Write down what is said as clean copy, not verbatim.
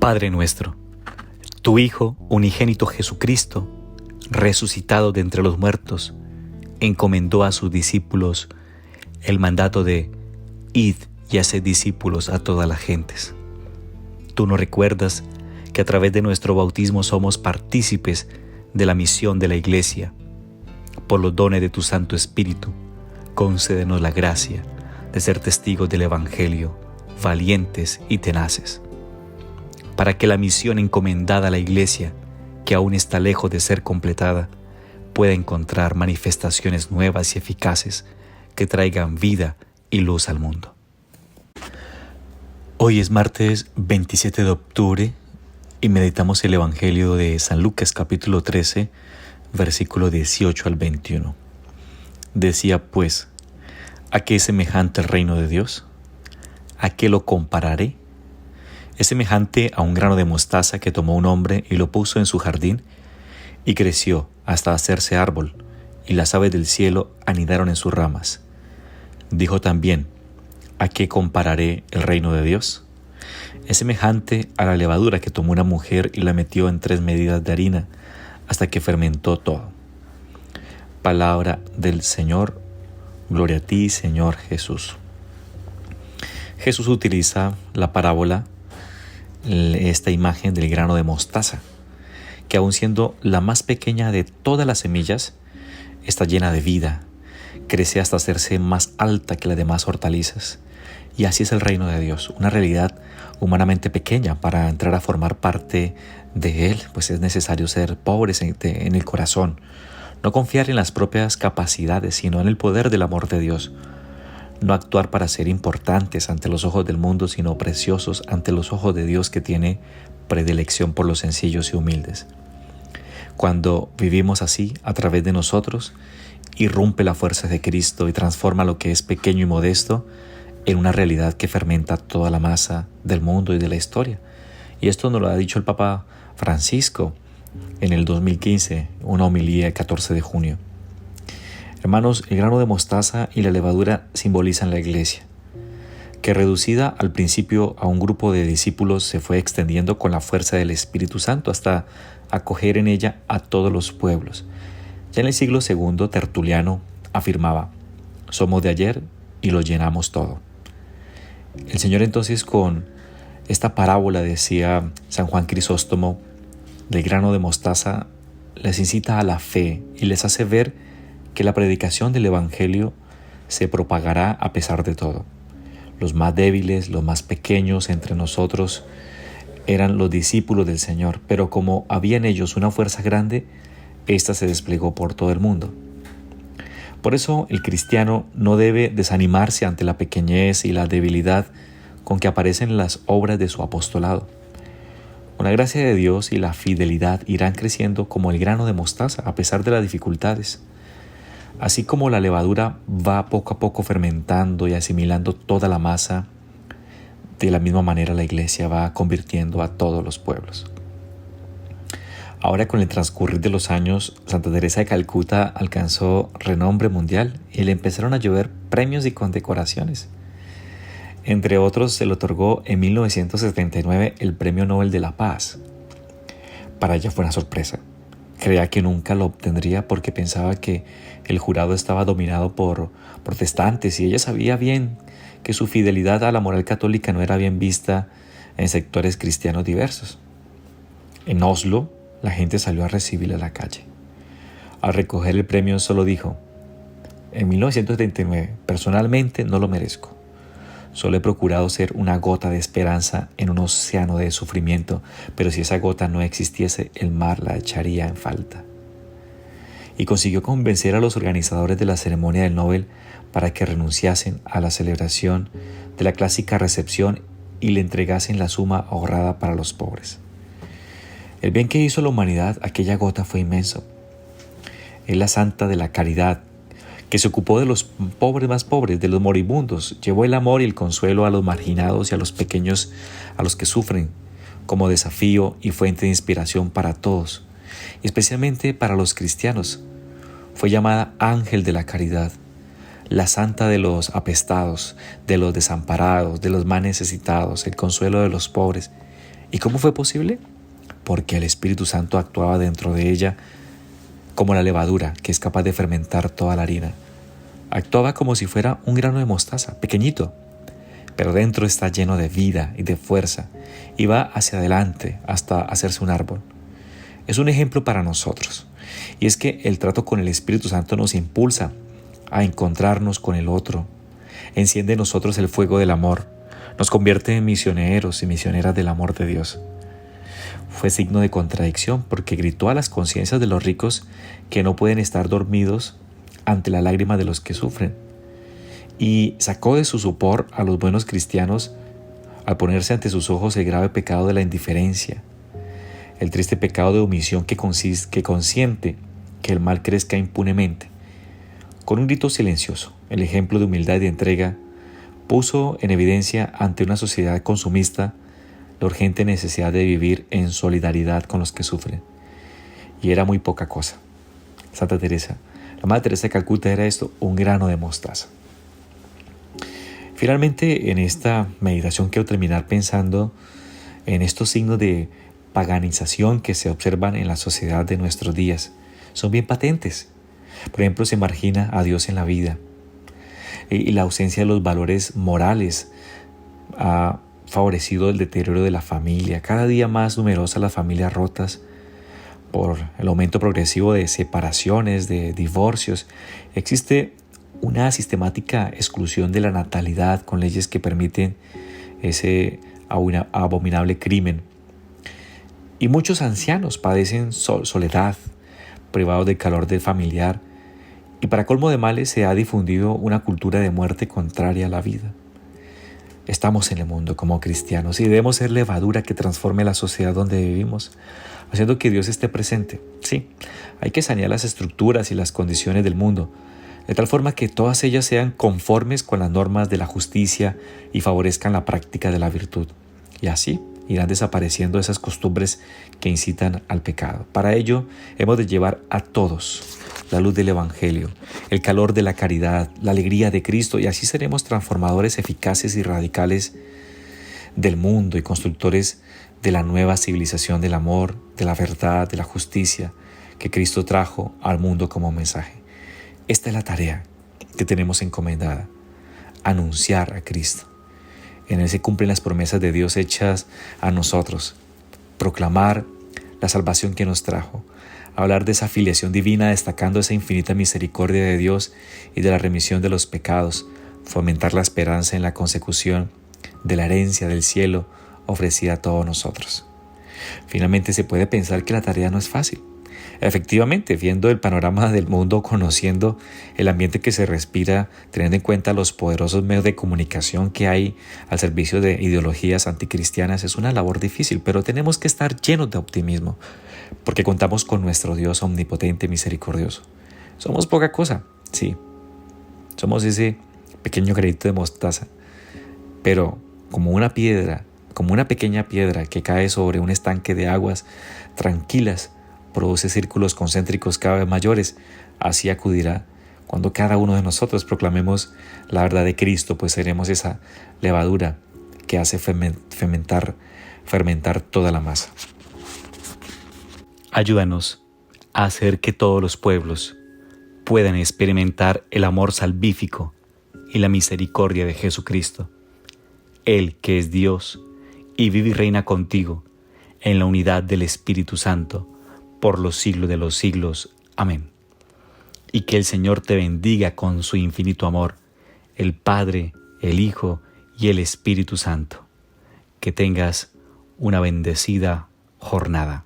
Padre nuestro, tu Hijo unigénito Jesucristo, resucitado de entre los muertos, encomendó a sus discípulos el mandato de id y haced discípulos a todas las gentes. Tú nos recuerdas que a través de nuestro bautismo somos partícipes de la misión de la Iglesia. Por los dones de tu Santo Espíritu, concédenos la gracia de ser testigos del Evangelio, valientes y tenaces, para que la misión encomendada a la Iglesia, que aún está lejos de ser completada, pueda encontrar manifestaciones nuevas y eficaces que traigan vida y luz al mundo. Hoy es martes 27 de octubre y meditamos el Evangelio de San Lucas capítulo 13, versículo 18 al 21. Decía pues, ¿a qué es semejante el reino de Dios? ¿A qué lo compararé? Es semejante a un grano de mostaza que tomó un hombre y lo puso en su jardín y creció hasta hacerse árbol, y las aves del cielo anidaron en sus ramas. Dijo también, ¿a qué compararé el reino de Dios? Es semejante a la levadura que tomó una mujer y la metió en 3 medidas de harina hasta que fermentó todo. Palabra del Señor. Gloria a ti, Señor Jesús. Jesús utiliza la parábola, esta imagen del grano de mostaza, que aun siendo la más pequeña de todas las semillas, está llena de vida, crece hasta hacerse más alta que las demás hortalizas. Y así es el reino de Dios, una realidad humanamente pequeña. Para entrar a formar parte de Él, pues es necesario ser pobres en el corazón, no confiar en las propias capacidades, sino en el poder del amor de Dios. No actuar para ser importantes ante los ojos del mundo, sino preciosos ante los ojos de Dios, que tiene predilección por los sencillos y humildes. Cuando vivimos así, a través de nosotros, irrumpe la fuerza de Cristo y transforma lo que es pequeño y modesto en una realidad que fermenta toda la masa del mundo y de la historia. Y esto nos lo ha dicho el Papa Francisco en el 2015, una homilía el 14 de junio. Hermanos, el grano de mostaza y la levadura simbolizan la Iglesia, que reducida al principio a un grupo de discípulos se fue extendiendo con la fuerza del Espíritu Santo hasta acoger en ella a todos los pueblos. Ya en el siglo II, Tertuliano afirmaba, somos de ayer y lo llenamos todo. El Señor entonces, con esta parábola, decía San Juan Crisóstomo, del grano de mostaza, les incita a la fe y les hace ver que la predicación del Evangelio se propagará a pesar de todo. Los más débiles, los más pequeños entre nosotros eran los discípulos del Señor, pero como había en ellos una fuerza grande, ésta se desplegó por todo el mundo. Por eso el cristiano no debe desanimarse ante la pequeñez y la debilidad con que aparecen las obras de su apostolado. Con la gracia de Dios y la fidelidad irán creciendo como el grano de mostaza a pesar de las dificultades. Así como la levadura va poco a poco fermentando y asimilando toda la masa, de la misma manera la Iglesia va convirtiendo a todos los pueblos. Ahora, con el transcurrir de los años, Santa Teresa de Calcuta alcanzó renombre mundial y le empezaron a llover premios y condecoraciones. Entre otros, se le otorgó en 1979 el Premio Nobel de la Paz. Para ella fue una sorpresa. Creía que nunca lo obtendría porque pensaba que el jurado estaba dominado por protestantes y ella sabía bien que su fidelidad a la moral católica no era bien vista en sectores cristianos diversos. En Oslo, la gente salió a recibirla a la calle. Al recoger el premio solo dijo, en 1979, personalmente no lo merezco. Solo he procurado ser una gota de esperanza en un océano de sufrimiento, pero si esa gota no existiese, el mar la echaría en falta. Y consiguió convencer a los organizadores de la ceremonia del Nobel para que renunciasen a la celebración de la clásica recepción y le entregasen la suma ahorrada para los pobres. El bien que hizo la humanidad, aquella gota, fue inmenso. Es la santa de la caridad, que se ocupó de los pobres más pobres, de los moribundos, llevó el amor y el consuelo a los marginados y a los pequeños, a los que sufren, como desafío y fuente de inspiración para todos, especialmente para los cristianos. Fue llamada Ángel de la Caridad, la santa de los apestados, de los desamparados, de los más necesitados, el consuelo de los pobres, ¿Y cómo fue posible? Porque el Espíritu Santo actuaba dentro de ella como la levadura que es capaz de fermentar toda la harina. Actuaba como si fuera un grano de mostaza, pequeñito, pero dentro está lleno de vida y de fuerza y va hacia adelante hasta hacerse un árbol. Es un ejemplo para nosotros, y es que el trato con el Espíritu Santo nos impulsa a encontrarnos con el otro, enciende en nosotros el fuego del amor, nos convierte en misioneros y misioneras del amor de Dios. Fue signo de contradicción porque gritó a las conciencias de los ricos que no pueden estar dormidos ante la lágrima de los que sufren, y sacó de su sopor a los buenos cristianos al ponerse ante sus ojos el grave pecado de la indiferencia, el triste pecado de omisión que consiente que el mal crezca impunemente. Con un grito silencioso, el ejemplo de humildad y de entrega puso en evidencia ante una sociedad consumista la urgente necesidad de vivir en solidaridad con los que sufren. Y era muy poca cosa. Santa Teresa, la Madre Teresa de Calcuta, era esto, un grano de mostaza. Finalmente, en esta meditación quiero terminar pensando en estos signos de paganización que se observan en la sociedad de nuestros días. Son bien patentes. Por ejemplo, se margina a Dios en la vida, y la ausencia de los valores morales ha favorecido el deterioro de la familia. Cada día más numerosas las familias rotas por el aumento progresivo de separaciones, de divorcios. Existe una sistemática exclusión de la natalidad con leyes que permiten ese abominable crimen. Y muchos ancianos padecen soledad, privados del calor del familiar, y para colmo de males se ha difundido una cultura de muerte contraria a la vida. Estamos en el mundo como cristianos y debemos ser levadura que transforme la sociedad donde vivimos, haciendo que Dios esté presente. Sí, hay que sanear las estructuras y las condiciones del mundo, de tal forma que todas ellas sean conformes con las normas de la justicia y favorezcan la práctica de la virtud. Y así irán desapareciendo esas costumbres que incitan al pecado. Para ello hemos de llevar a todos la luz del Evangelio, el calor de la caridad, la alegría de Cristo, y así seremos transformadores eficaces y radicales del mundo y constructores de la nueva civilización del amor, de la verdad, de la justicia que Cristo trajo al mundo como mensaje. Esta es la tarea que tenemos encomendada: anunciar a Cristo. En él se cumplen las promesas de Dios hechas a nosotros, proclamar la salvación que nos trajo, hablar de esa filiación divina destacando esa infinita misericordia de Dios y de la remisión de los pecados, fomentar la esperanza en la consecución de la herencia del cielo ofrecida a todos nosotros. Finalmente se puede pensar que la tarea no es fácil. Efectivamente, viendo el panorama del mundo, conociendo el ambiente que se respira, teniendo en cuenta los poderosos medios de comunicación que hay al servicio de ideologías anticristianas, es una labor difícil, pero tenemos que estar llenos de optimismo, porque contamos con nuestro Dios omnipotente y misericordioso. Somos poca cosa, sí. Somos ese pequeño granito de mostaza, pero como una piedra, como una pequeña piedra que cae sobre un estanque de aguas tranquilas, produce círculos concéntricos cada vez mayores. Así acudirá cuando cada uno de nosotros proclamemos la verdad de Cristo, pues seremos esa levadura que hace fermentar toda la masa. Ayúdanos a hacer que todos los pueblos puedan experimentar el amor salvífico y la misericordia de Jesucristo, Él que es Dios y vive y reina contigo en la unidad del Espíritu Santo, por los siglos de los siglos. Amén. Y que el Señor te bendiga con su infinito amor, el Padre, el Hijo y el Espíritu Santo. Que tengas una bendecida jornada.